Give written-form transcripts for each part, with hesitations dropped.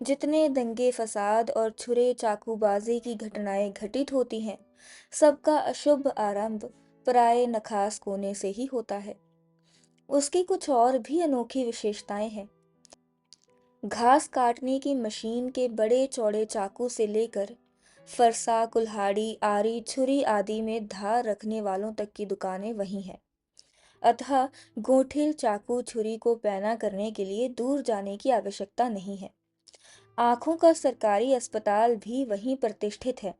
जितने दंगे फसाद और छुरे चाकूबाजी की घटनाएं घटित होती हैं, सबका अशुभ आरंभ प्राय नखास कोने से ही होता है। उसकी कुछ और भी अनोखी विशेषताएं हैं। घास काटने की मशीन के बड़े चौड़े चाकू से लेकर फरसा, कुल्हाड़ी, आरी, छुरी आदि में धार रखने वालों तक की दुकानें वही हैं। अतः गोठिल चाकू छुरी को पैना करने के लिए दूर जाने की आवश्यकता नहीं है। आंखों का सरकारी अस्पताल भी वहीं प्रतिष्ठित है।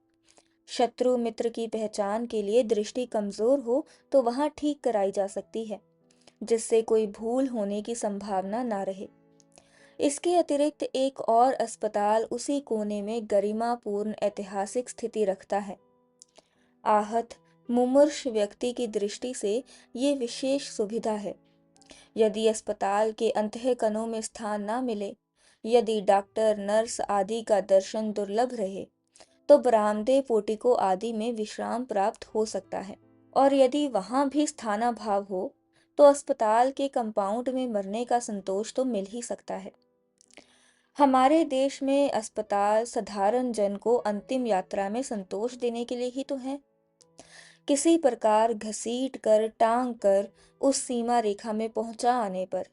शत्रु मित्र की पहचान के लिए दृष्टि कमजोर हो तो वहां ठीक कराई जा सकती है, जिससे कोई भूल होने की संभावना ना रहे। इसके अतिरिक्त एक और अस्पताल उसी कोने में गरिमापूर्ण ऐतिहासिक स्थिति रखता है। आहत मुमूर्ष व्यक्ति की दृष्टि से ये विशेष सुविधा है। यदि अस्पताल के अंतःकणों में स्थान ना मिले, यदि डॉक्टर नर्स आदि का दर्शन दुर्लभ रहे, तो बरामदे पोटिको आदि में विश्राम प्राप्त हो सकता है। और यदि वहां भी स्थानाभाव हो, तो अस्पताल के कंपाउंड में मरने का संतोष तो मिल ही सकता है। हमारे देश में अस्पताल साधारण जन को अंतिम यात्रा में संतोष देने के लिए ही तो है। किसी प्रकार घसीट कर टांग कर उस सीमा रेखा में पहुंचा आने पर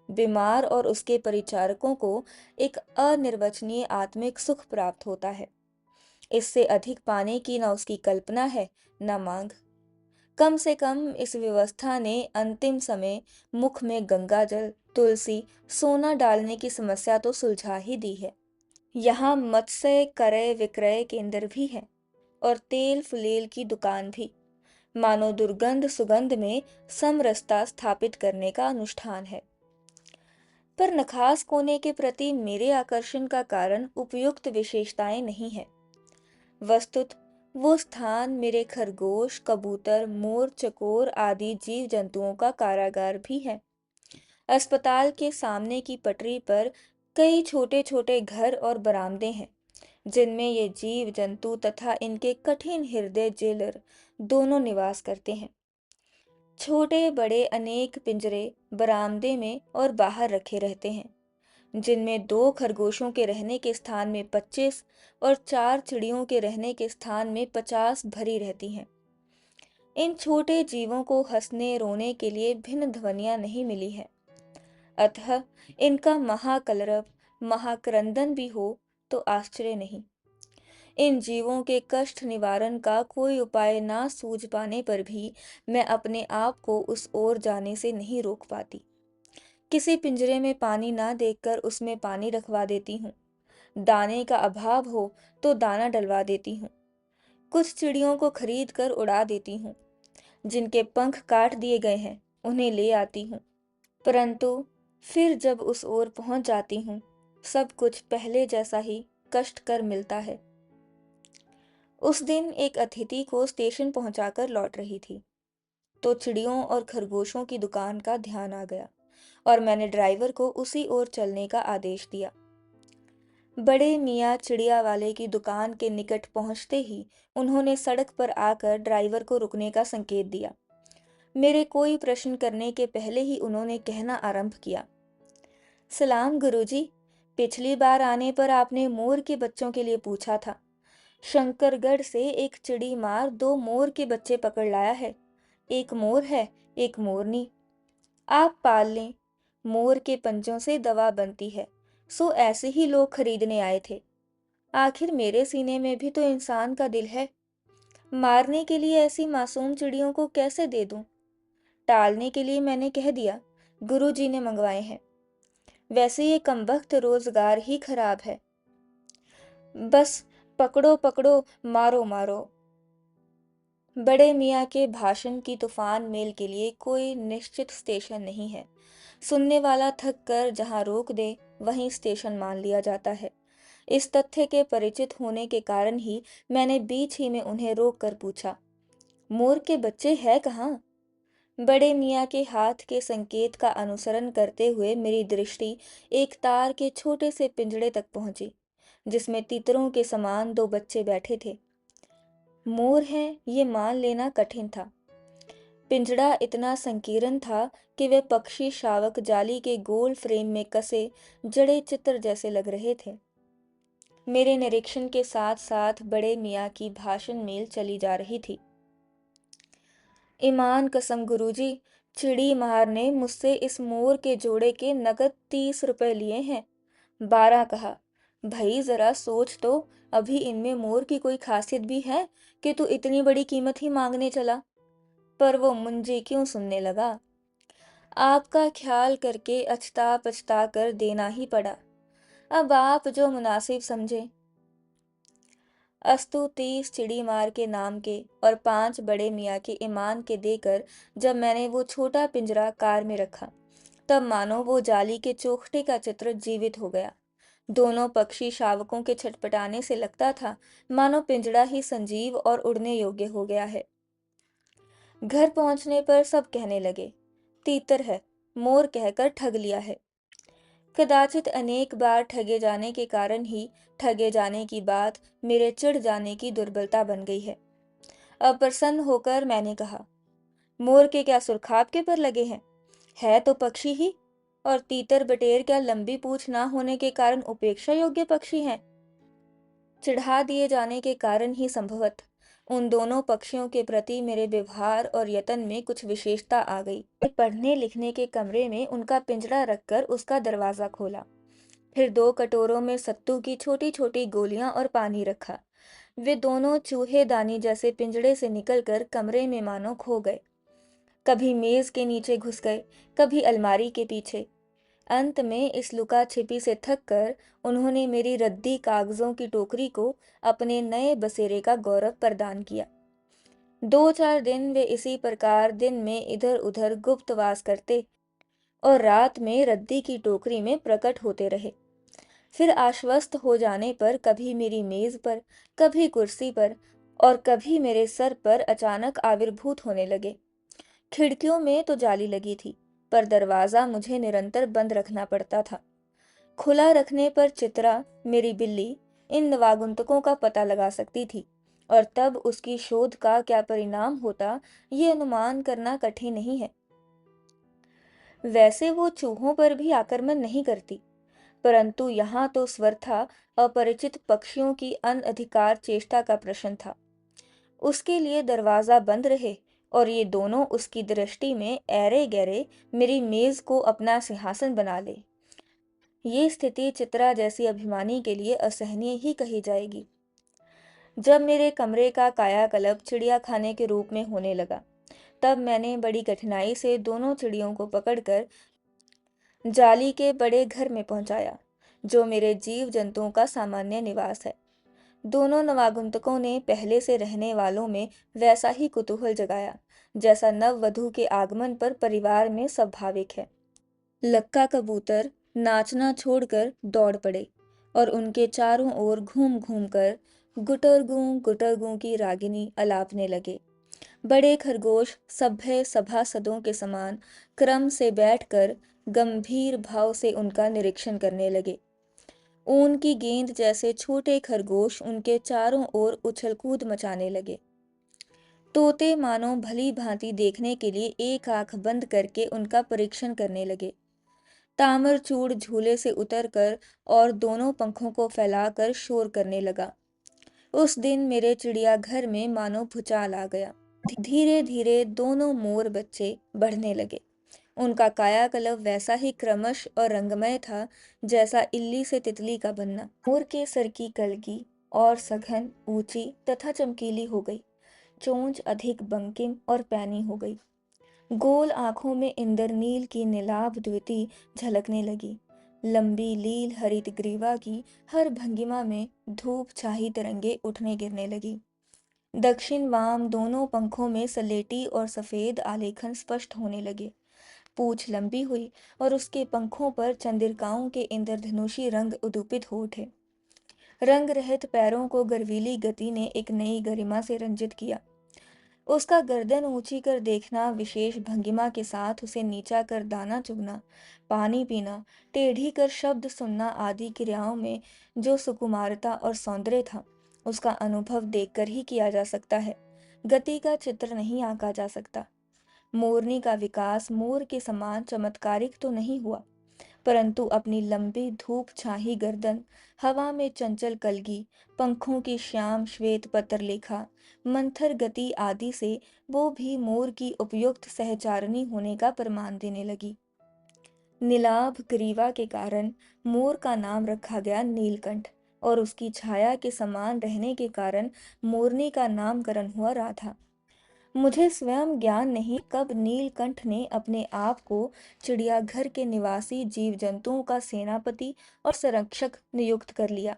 बीमार और उसके परिचारकों को एक अनिर्वचनीय आत्मिक सुख प्राप्त होता है। इससे अधिक पाने की न उसकी कल्पना है, न मांग। कम से कम इस व्यवस्था ने अंतिम समय मुख में गंगाजल, तुलसी, सोना डालने की समस्या तो सुलझा ही दी है। यहाँ मत्स्य क्रय विक्रय केंद्र भी है और तेल फुलेल की दुकान भी, मानो दुर्गंध सुगंध में समरसता स्थापित करने का अनुष्ठान है। पर नखास कोने के प्रति मेरे आकर्षण का कारण उपयुक्त विशेषताएं नहीं है। वस्तुत वो स्थान मेरे खरगोश, कबूतर, मोर, चकोर आदि जीव जंतुओं का कारागार भी है। अस्पताल के सामने की पटरी पर कई छोटे छोटे घर और बरामदे हैं, जिनमें ये जीव जंतु तथा इनके कठिन हृदय जेलर दोनों निवास करते हैं। छोटे बड़े अनेक पिंजरे बरामदे में और बाहर रखे रहते हैं, जिनमें 2 खरगोशों के रहने के स्थान में 25 और 4 चिड़ियों के रहने के स्थान में 50 भरी रहती हैं। इन छोटे जीवों को हंसने रोने के लिए भिन्न ध्वनियां नहीं मिली है। अतः इनका महाकलरव, महाक्रंदन भी हो तो आश्चर्य नहीं। इन जीवों के कष्ट निवारण का कोई उपाय ना सूझ पाने पर भी मैं अपने आप को उस ओर जाने से नहीं रोक पाती। किसी पिंजरे में पानी ना देखकर उसमें पानी रखवा देती हूँ। दाने का अभाव हो तो दाना डलवा देती हूँ। कुछ चिड़ियों को खरीद कर उड़ा देती हूँ। जिनके पंख काट दिए गए हैं उन्हें ले आती हूँ। परंतु फिर जब उस ओर पहुंच जाती हूँ, सब कुछ पहले जैसा ही कष्टकर मिलता है। उस दिन एक अतिथि को स्टेशन पहुंचाकर लौट रही थी, तो चिड़ियों और खरगोशों की दुकान का ध्यान आ गया और मैंने ड्राइवर को उसी ओर चलने का आदेश दिया। बड़े मियाँ चिड़िया वाले की दुकान के निकट पहुंचते ही उन्होंने सड़क पर आकर ड्राइवर को रुकने का संकेत दिया। मेरे कोई प्रश्न करने के पहले ही उन्होंने कहना आरंभ किया, सलाम गुरुजी, पिछली बार आने पर आपने मोर के बच्चों के लिए पूछा था। शंकरगढ़ से एक चिड़ी मार 2 मोर के बच्चे पकड़ लाया है। एक मोर है, एक मोरनी। आप पाल लें। मोर के पंजों से दवा बनती है, सो ऐसे ही लोग खरीदने आए थे। आखिर मेरे सीने में भी तो इंसान का दिल है। मारने के लिए ऐसी मासूम चिड़ियों को कैसे दे दूं? टालने के लिए मैंने कह दिया, गुरुजी ने मंगवाए हैं। वैसे ये कमबख्त रोजगार ही खराब है। बस पकड़ो पकड़ो, मारो मारो। बड़े मियाँ के भाषण की तूफान मेल के लिए कोई निश्चित स्टेशन नहीं है। सुनने वाला थक कर जहाँ रोक दे वहीं स्टेशन मान लिया जाता है। इस तथ्य के परिचित होने के कारण ही मैंने बीच ही में उन्हें रोक कर पूछा, मोर के बच्चे हैं कहाँ? बड़े मियाँ के हाथ के संकेत का अनुसरण करते हुए मेरी दृष्टि एक तार के छोटे से पिंजड़े तक पहुंची, जिसमें तीतरों के समान 2 बच्चे बैठे थे। मोर हैं ये मान लेना कठिन था। पिंजड़ा इतना संकीर्ण था कि वे पक्षी शावक जाली के गोल फ्रेम में कसे जड़े चित्र जैसे लग रहे थे। मेरे निरीक्षण के साथ साथ बड़े मियाँ की भाषण मेल चली जा रही थी। ईमान कसम गुरुजी, चिड़ी मार ने मुझसे इस मोर के जोड़े के नकद 30 रुपए लिए हैं। 12 कहा। भाई जरा सोच तो, अभी इनमें मोर की कोई खासियत भी है कि तू इतनी बड़ी कीमत ही मांगने चला। पर वो मुंजी क्यों सुनने लगा। आपका ख्याल करके अछता पछता कर देना ही पड़ा। अब आप जो मुनासिब समझे। अस्तु 30 चिड़ी मार के नाम के और 5 बड़े मियाँ के ईमान के देकर जब मैंने वो छोटा पिंजरा कार में रखा, तब मानो वो जाली के चोखटे का चित्र जीवित हो गया। दोनों पक्षी शावकों के छटपटाने से लगता था मानो पिंजड़ा ही संजीव और उड़ने योग्य हो गया है। घर पहुंचने पर सब कहने लगे, तीतर है, मोर कहकर ठग लिया है। कदाचित अनेक बार ठगे जाने के कारण ही ठगे जाने की बात मेरे चिढ़ जाने की दुर्बलता बन गई है। अप्रसन्न होकर मैंने कहा, मोर के क्या सुरखाब के पर लगे हैं? है तो पक्षी ही, और तीतर बटेर क्या लंबी पूंछ ना होने के कारण उपेक्षा योग्य पक्षी हैं? चिढ़ा दिए जाने के कारण ही संभवत उन दोनों पक्षियों के प्रति मेरे व्यवहार और यतन में कुछ विशेषता आ गई। पढ़ने लिखने के कमरे में उनका पिंजरा रखकर उसका दरवाजा खोला, फिर 2 कटोरों में सत्तू की छोटी छोटी गोलियां और पानी रखा। वे दोनों चूहेदानी जैसे पिंजड़े से निकलकर कमरे में मानो खो गए। कभी मेज के नीचे घुस गए, कभी अलमारी के पीछे। अंत में इस लुका छिपी से थक कर उन्होंने मेरी रद्दी कागजों की टोकरी को अपने नए बसेरे का गौरव प्रदान किया। 2-4 दिन वे इसी प्रकार दिन में इधर उधर गुप्तवास करते और रात में रद्दी की टोकरी में प्रकट होते रहे। फिर आश्वस्त हो जाने पर कभी मेरी मेज पर, कभी कुर्सी पर और कभी मेरे सर पर अचानक आविर्भूत होने लगे। खिड़कियों में तो जाली लगी थी, पर दरवाजा मुझे निरंतर बंद रखना पड़ता था। खुला रखने पर चित्रा, मेरी बिल्ली, इन नवागंतुकों का पता लगा सकती थी, और तब उसकी शोध का क्या परिणाम होता, ये अनुमान करना कठिन नहीं है। वैसे वो चूहों पर भी आक्रमण नहीं करती, परंतु यहाँ तो स्वर था, अपरिचित पक्षियों की अनधिकार चेष्टा का प्रश्न था। उसके लिए दरवाजा बंद रहे और ये दोनों उसकी दृष्टि में ऐरे गहरे मेरी मेज को अपना सिंहासन बना ले। ये स्थिति चित्रा जैसी अभिमानी के लिए असहनीय ही कही जाएगी। जब मेरे कमरे का कायाकल्प चिड़िया खाने के रूप में होने लगा, तब मैंने बड़ी कठिनाई से दोनों चिड़ियों को पकड़कर जाली के बड़े घर में पहुंचाया, जो मेरे जीव जंतुओं का सामान्य निवास है। दोनों नवागंतुकों ने पहले से रहने वालों में वैसा ही कुतूहल जगाया, जैसा नववधू के आगमन पर परिवार में स्वाभाविक है। लक्का कबूतर नाचना छोड़कर दौड़ पड़े और उनके चारों ओर घूम घूम कर गुटरगू की रागिनी अलापने लगे। बड़े खरगोश सभ्य सभासदों के समान क्रम से बैठकर गंभीर भाव से उनका निरीक्षण करने लगे। ऊन की गेंद जैसे छोटे खरगोश उनके चारों ओर उछल कूद मचाने लगे। तोते मानो भली भांति देखने के लिए एक आंख बंद करके उनका परीक्षण करने लगे। तामरचूड़ झूले से उतरकर और दोनों पंखों को फैलाकर शोर करने लगा। उस दिन मेरे चिड़ियाघर में मानो भूचाल आ गया। धीरे धीरे दोनों मोर बच्चे बढ़ने लगे। उनका कायाकल्प वैसा ही क्रमश और रंगमय था, जैसा इल्ली से तितली का बनना। मोर के सर की कलगी और सघन, ऊंची तथा चमकीली हो गई। चोंच अधिक बंकिम और पैनी हो गई। गोल आंखों में इंद्रनील की नीलाभ द्युति झलकने लगी। लंबी लील हरित ग्रीवा की हर भंगिमा में धूप छाही तरंगे उठने गिरने लगी। दक्षिण वाम दोनों पंखों में सलेटी और सफेद आलेखन स्पष्ट होने लगे। पूंछ लंबी हुई और उसके पंखों पर चंद्रिकाओं के इंद्रधनुषी रंग उद्दीपित हो उठे। रंग रहित पैरों को गर्वीली गति ने एक नई गरिमा से रंजित किया। उसका गर्दन ऊंची कर देखना, विशेष भंगिमा के साथ उसे नीचा कर दाना चुगना, पानी पीना, टेढ़ी कर शब्द सुनना आदि क्रियाओं में जो सुकुमारता और सौंदर्य था, उसका अनुभव देखकर ही किया जा सकता है। गति का चित्र नहीं आंका जा सकता। मोरनी का विकास मोर के समान चमत्कारिक तो नहीं हुआ, परंतु अपनी लंबी धूप छाही गर्दन, हवा में चंचल कलगी, पंखों की श्याम श्वेत पत्र लेखा, मंथर गति आदि से वो भी मोर की उपयुक्त सहचारिणी होने का प्रमाण देने लगी। नीलाभ ग्रीवा के कारण मोर का नाम रखा गया नीलकंठ, और उसकी छाया के समान रहने के कारण मोरनी का नामकरण हुआ राधा। मुझे स्वयं ज्ञान नहीं कब नीलकंठ ने अपने आप को चिड़ियाघर के निवासी जीव जंतुओं का सेनापति और संरक्षक नियुक्त कर लिया।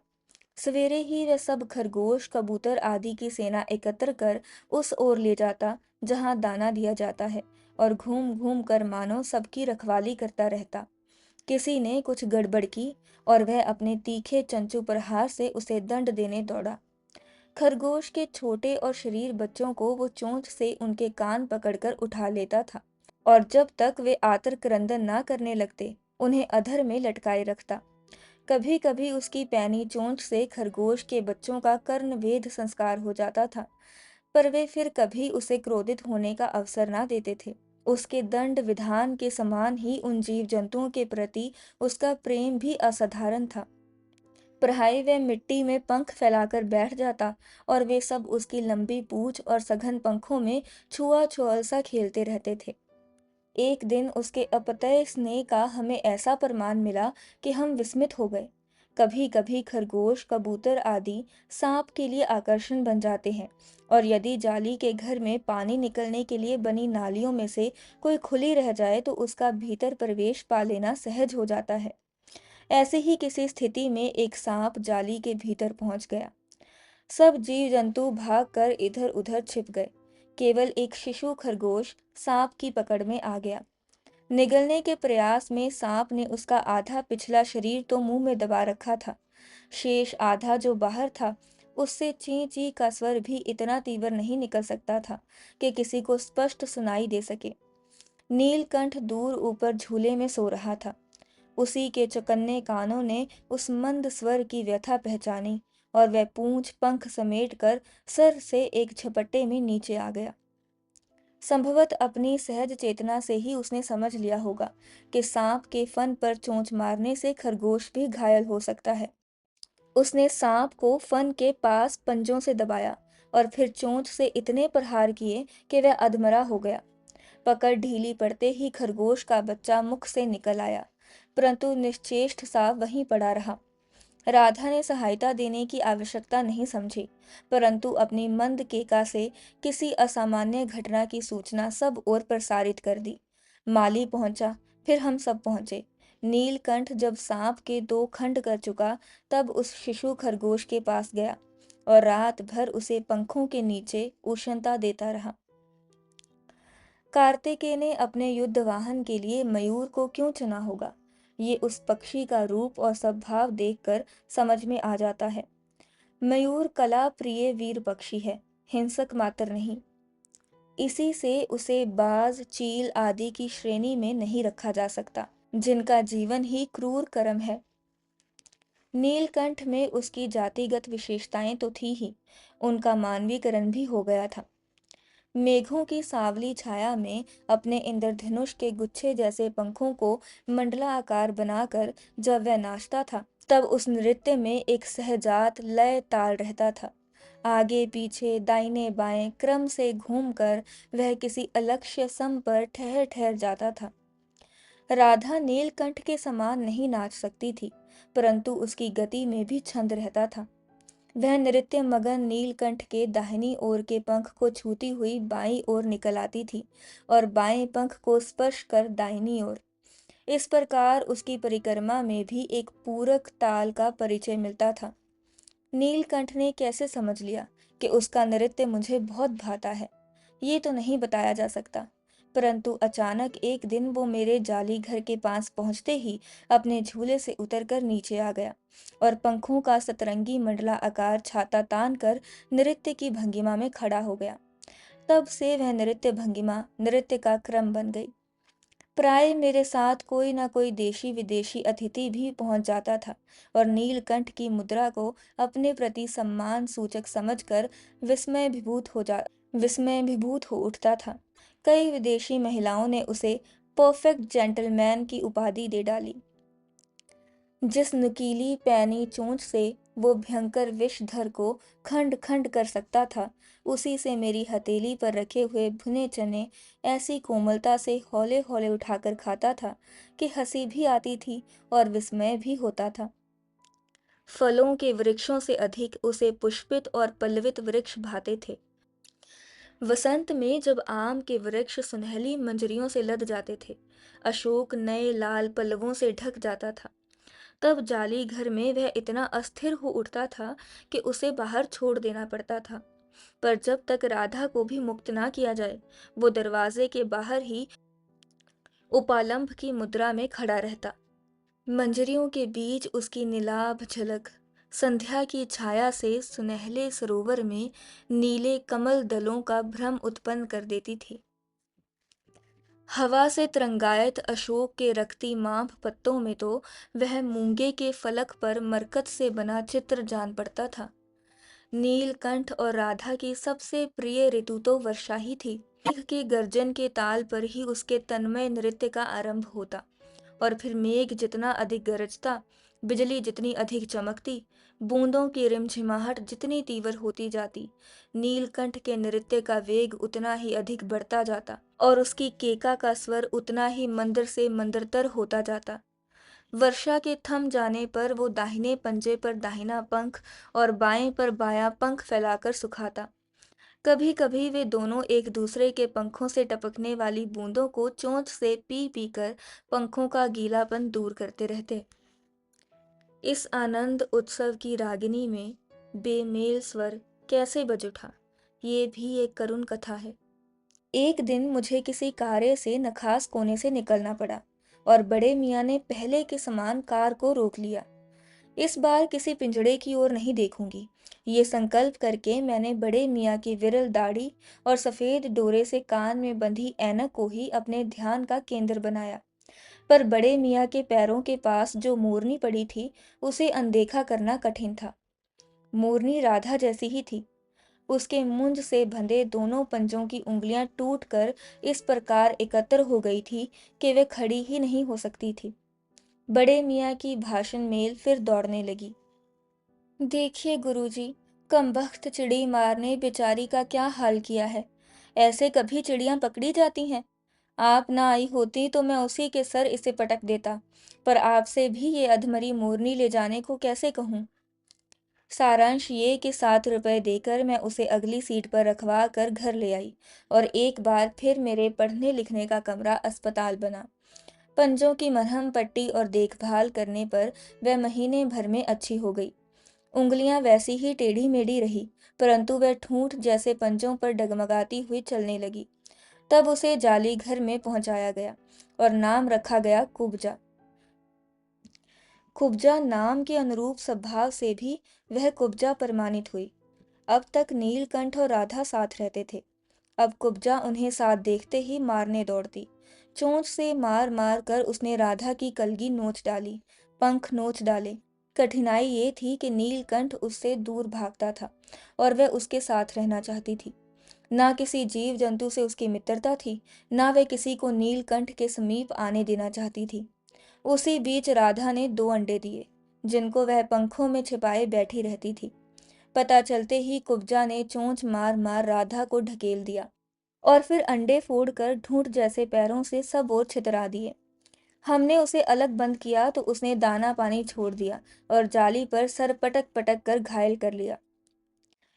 सवेरे ही वह सब खरगोश कबूतर आदि की सेना एकत्र कर उस ओर ले जाता जहां दाना दिया जाता है, और घूम घूम कर मानो सबकी रखवाली करता रहता। किसी ने कुछ गड़बड़ की और वह अपने तीखे चंचू प्रहार से उसे दंड देने दौड़ा। खरगोश के छोटे और शरीर बच्चों को वो चोंच से उनके कान पकड़कर उठा लेता था, और जब तक वे आतर क्रंदन ना करने लगते उन्हें अधर में लटकाए रखता। कभी कभी उसकी पैनी चोंच से खरगोश के बच्चों का कर्णवेध संस्कार हो जाता था, पर वे फिर कभी उसे क्रोधित होने का अवसर ना देते थे। उसके दंड विधान के समान ही उन जीव जंतुओं के प्रति उसका प्रेम भी असाधारण था। प्राय वह मिट्टी में पंख फैलाकर बैठ जाता, और वे सब उसकी लंबी पूंछ और सघन पंखों में छुआ-छुआल सा खेलते रहते थे। एक दिन उसके अपतय स्नेह का हमें ऐसा प्रमाण मिला कि हम विस्मित हो गए। कभी-कभी खरगोश, कबूतर आदि सांप के लिए आकर्षण बन जाते हैं, और यदि जाली के घर में पानी निकलने के लिए बनी नालियों में से कोई खुली रह जाए तो उसका भीतर प्रवेश पा लेना सहज हो जाता है। ऐसे ही किसी स्थिति में एक सांप जाली के भीतर पहुंच गया। सब जीव जंतु भागकर इधर उधर छिप गए। केवल एक शिशु खरगोश सांप की पकड़ में आ गया। निगलने के प्रयास में सांप ने उसका आधा पिछला शरीर तो मुंह में दबा रखा था। शेष आधा जो बाहर था, उससे ची ची का स्वर भी इतना तीव्र नहीं निकल सकता था कि किसी को स्पष्ट सुनाई दे सके। नीलकंठ दूर ऊपर झूले में सो रहा था। उसी के चौकन्ने कानों ने उस मंद स्वर की व्यथा पहचानी, और वह पूंछ पंख समेटकर सर से एक झपट्टे में नीचे आ गया। संभवत अपनी सहज चेतना से ही उसने समझ लिया होगा कि सांप के फन पर चोंच मारने से खरगोश भी घायल हो सकता है। उसने सांप को फन के पास पंजों से दबाया, और फिर चोंच से इतने प्रहार किए कि वह अधमरा हो गया। पकड़ ढीली पड़ते ही खरगोश का बच्चा मुख से निकल आया, परंतु निश्चेष्ट सा वहीं पड़ा रहा। राधा ने सहायता देने की आवश्यकता नहीं समझी, परंतु अपनी मंद केका से किसी असामान्य घटना की सूचना सब ओर प्रसारित कर दी। माली पहुंचा, फिर हम सब पहुंचे। नीलकंठ जब सांप के दो खंड कर चुका, तब उस शिशु खरगोश के पास गया और रात भर उसे पंखों के नीचे उष्णता देता रहा। कार्तिकेय ने अपने युद्ध वाहन के लिए मयूर को क्यों चुना होगा, ये उस पक्षी का रूप और स्वभाव देखकर समझ में आ जाता है। मयूर कला प्रिय वीर पक्षी है, हिंसक मात्र नहीं। इसी से उसे बाज, चील आदि की श्रेणी में नहीं रखा जा सकता, जिनका जीवन ही क्रूर कर्म है। नीलकंठ में उसकी जातिगत विशेषताएं तो थी ही, उनका मानवीकरण भी हो गया था। मेघों की सांवली छाया में अपने इंद्रधनुष के गुच्छे जैसे पंखों को मंडलाकार बनाकर जब वह नाचता था, तब उस नृत्य में एक सहजात लय ताल रहता था। आगे पीछे दाहिने बाएं क्रम से घूमकर वह किसी अलक्ष्य सम पर ठहर ठहर जाता था। राधा नीलकंठ के समान नहीं नाच सकती थी, परंतु उसकी गति में भी छंद रहता था। वह नृत्य मगन नीलकंठ के दाहिनी ओर के पंख को छूती हुई बाईं ओर निकल आती थी, और बाएं पंख को स्पर्श कर दाहिनी ओर। इस प्रकार उसकी परिक्रमा में भी एक पूरक ताल का परिचय मिलता था। नीलकंठ ने कैसे समझ लिया कि उसका नृत्य मुझे बहुत भाता है, ये तो नहीं बताया जा सकता, परंतु अचानक एक दिन वो मेरे जाली घर के पास पहुंचते ही अपने झूले से उतरकर नीचे आ गया, और पंखों का सतरंगी मंडला आकार छाता तान कर नृत्य की भंगिमा में खड़ा हो गया। तब से वह नृत्य भंगिमा नृत्य का क्रम बन गई। प्राय मेरे साथ कोई ना कोई देशी विदेशी अतिथि भी पहुंच जाता था, और नीलकंठ की मुद्रा को अपने प्रति सम्मान सूचक समझकर विस्मय विभूत हो उठता था। कई विदेशी महिलाओं ने उसे परफेक्ट जेंटलमैन की उपाधि दे डाली। जिस नुकीली पैनी चोंच से वो भयंकर विषधर को खंड खंड कर सकता था, उसी से मेरी हथेली पर रखे हुए भुने चने ऐसी कोमलता से हौले हौले उठाकर खाता था कि हंसी भी आती थी और विस्मय भी होता था। फलों के वृक्षों से अधिक उसे पुष्पित और पल्लवित वृक्ष भाते थे। वसंत में जब आम के वृक्ष सुनहली मंजरियों से लद जाते थे, अशोक नए लाल पल्लवों से ढक जाता था, तब जाली घर में वह इतना अस्थिर हो उठता था कि उसे बाहर छोड़ देना पड़ता था। पर जब तक राधा को भी मुक्त ना किया जाए, वो दरवाजे के बाहर ही उपालंब की मुद्रा में खड़ा रहता। मंजरियों के बीच उसकी नीलाभ झलक संध्या की छाया से सुनहले सरोवर में नीले कमल दलों का भ्रम उत्पन्न कर देती थी। हवा से तरंगायत अशोक के रक्ती मांभ पत्तों में तो वह मूंगे के फलक पर मरकत से बना चित्र जान पड़ता था। नीलकंठ और राधा की सबसे प्रिय ऋतु तो वर्षा ही थी। मेघ के गर्जन के ताल पर ही उसके तन्मय नृत्य का आरंभ होता, और फिर मेघ जितना अधिक गरजता, बिजली जितनी अधिक चमकती, बूंदों की रिमझिमाहट जितनी तीव्र होती जाती, नीलकंठ के नृत्य का वेग उतना ही अधिक बढ़ता जाता और उसकी केका का स्वर उतना ही मंदर से मंदरतर होता जाता। वर्षा के थम जाने पर वो दाहिने पंजे पर दाहिना पंख और बाएं पर बायां पंख फैलाकर सुखाता। कभी कभी वे दोनों एक दूसरे के पंखों से टपकने वाली बूंदों को चोंच से पी पी कर पंखों का गीलापन दूर करते रहते। इस आनंद उत्सव की रागिनी में बेमेल स्वर कैसे बज उठा, ये भी एक करुण कथा है। एक दिन मुझे किसी कार्य से नखास कोने से निकलना पड़ा और बड़े मियाँ ने पहले के समान कार को रोक लिया। इस बार किसी पिंजड़े की ओर नहीं देखूंगी, ये संकल्प करके मैंने बड़े मियाँ की विरल दाढ़ी और सफेद डोरे से कान में बंधी ऐनक को ही अपने ध्यान का केंद्र बनाया। पर बड़े मियाँ के पैरों के पास जो मोरनी पड़ी थी, उसे अनदेखा करना कठिन था। मोरनी राधा जैसी ही थी। उसके मुंज से बंधे दोनों पंजों की उंगलियां टूटकर इस प्रकार एकत्र हो गई थी कि वे खड़ी ही नहीं हो सकती थी। बड़े मियाँ की भाषण मेल फिर दौड़ने लगी। देखिए गुरुजी, कमबख्त चिड़ी मार ने बेचारी का क्या हाल किया है। ऐसे कभी चिड़ियां पकड़ी जाती हैं। आप ना आई होती तो मैं उसी के सर इसे पटक देता, पर आपसे भी ये अधमरी मोरनी ले जाने को कैसे कहूँ। सारांश ये कि 7 रुपए देकर मैं उसे अगली सीट पर रखवा कर घर ले आई, और एक बार फिर मेरे पढ़ने लिखने का कमरा अस्पताल बना। पंजों की मरहम पट्टी और देखभाल करने पर वह महीने भर में अच्छी हो गई। उंगलियां वैसी ही टेढ़ी मेढ़ी रही, परंतु वह ठूंठ जैसे पंजों पर डगमगाती हुई चलने लगी। तब उसे जाली घर में पहुंचाया गया और नाम रखा गया कुब्जा। कुब्जा नाम के अनुरूप स्वभाव से भी वह कुब्जा प्रमाणित हुई। अब तक नीलकंठ और राधा साथ रहते थे। अब कुब्जा उन्हें साथ देखते ही मारने दौड़ती। चोंच से मार मार कर उसने राधा की कलगी नोच डाली, पंख नोच डाले। कठिनाई ये थी कि नीलकंठ उससे दूर भागता था और वह उसके साथ रहना चाहती थी। ना किसी जीव जंतु से उसकी मित्रता थी, ना वह किसी को नीलकंठ के समीप आने देना चाहती थी। उसी बीच राधा ने 2 अंडे दिए, जिनको वह पंखों में छिपाए बैठी रहती थी। पता चलते ही कुब्जा ने चोंच मार मार राधा को ढकेल दिया और फिर अंडे फोड़कर ढूंढ जैसे पैरों से सब ओर छितरा दिए। हमने उसे अलग बंद किया तो उसने दाना पानी छोड़ दिया और जाली पर सर पटक पटक कर घायल कर लिया।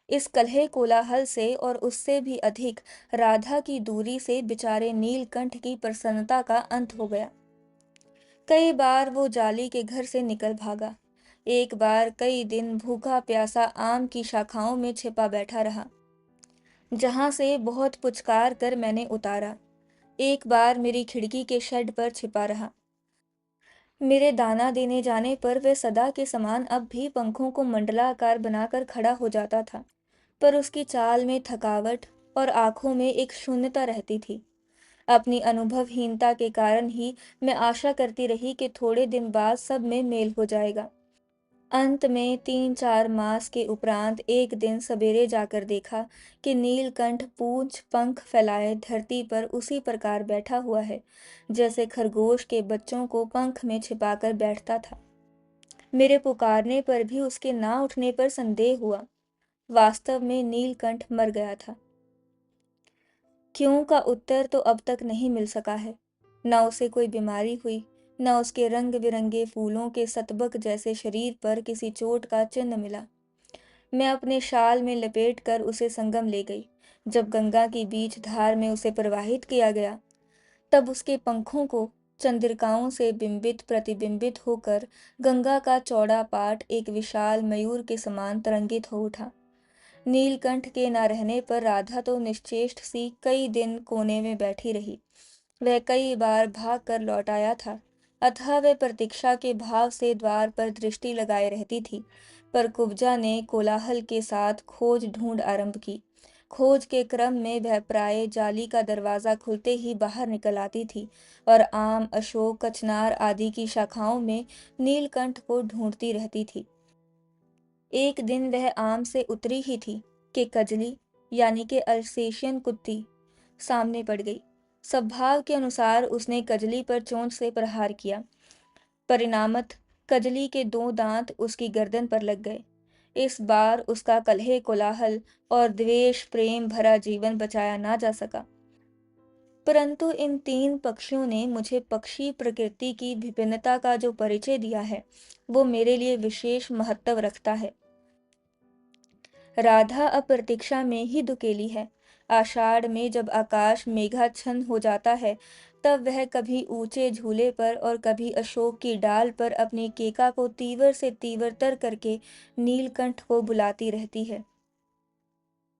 इस कलह कोलाहल से और उससे भी अधिक राधा की दूरी से बेचारे नीलकंठ की प्रसन्नता का अंत हो गया। कई बार वो जाली के घर से निकल भागा। एक बार कई दिन भूखा प्यासा आम की शाखाओं में छिपा बैठा रहा, जहां से बहुत पुचकार कर मैंने उतारा। एक बार मेरी खिड़की के शेड पर छिपा रहा। मेरे दाना देने जाने पर वह सदा के समान अब भी पंखों को मंडलाकार बनाकर खड़ा हो जाता था, पर उसकी चाल में थकावट और आंखों में एक शून्यता रहती थी। अपनी अनुभवहीनता के कारण ही मैं आशा करती रही कि थोड़े दिन बाद सब में मेल हो जाएगा। अंत में 3-4 मास के उपरांत एक दिन सवेरे जाकर देखा कि नीलकंठ पूंछ पंख फैलाए धरती पर उसी प्रकार बैठा हुआ है, जैसे खरगोश के बच्चों को पंख में छिपाकर बैठता था। मेरे पुकारने पर भी उसके ना उठने पर संदेह हुआ। वास्तव में नीलकंठ मर गया था। क्यों का उत्तर तो अब तक नहीं मिल सका है। न उसे कोई बीमारी हुई, न उसके रंग बिरंगे फूलों के सतबक जैसे शरीर पर किसी चोट का चिन्ह मिला। मैं अपने शाल में लपेट कर उसे संगम ले गई। जब गंगा की बीच धार में उसे प्रवाहित किया गया, तब उसके पंखों को चंद्रिकाओं से बिंबित प्रतिबिंबित होकर गंगा का चौड़ा पाट एक विशाल मयूर के समान तरंगित हो उठा। नीलकंठ के न रहने पर राधा तो निश्चेष्ट सी कई दिन कोने में बैठी रही। वह कई बार भाग कर लौट आया था, अतः वह प्रतीक्षा के भाव से द्वार पर दृष्टि लगाए रहती थी। पर कुब्जा ने कोलाहल के साथ खोज ढूंढ आरंभ की। खोज के क्रम में वह प्राय जाली का दरवाजा खुलते ही बाहर निकल आती थी और आम, अशोक, कचनार आदि की शाखाओं में नीलकंठ को ढूंढती रहती थी। एक दिन वह आम से उतरी ही थी कि कजली यानी कि अल्सेशियन कुत्ती सामने पड़ गई। स्वभाव के अनुसार उसने कजली पर चोंच से प्रहार किया। परिणामत कजली के 2 दांत उसकी गर्दन पर लग गए। इस बार उसका कलह कोलाहल और द्वेष प्रेम भरा जीवन बचाया ना जा सका। परंतु इन 3 पक्षियों ने मुझे पक्षी प्रकृति की विभिन्नता का जो परिचय दिया है, वो मेरे लिए विशेष महत्व रखता है। राधा अब प्रतीक्षा में ही दुकेली है। आषाढ़ में जब आकाश मेघाच्छन्न हो जाता है, तब वह कभी ऊंचे झूले पर और कभी अशोक की डाल पर अपनी केका को तीवर से तीव्रतर करके नीलकंठ को बुलाती रहती है।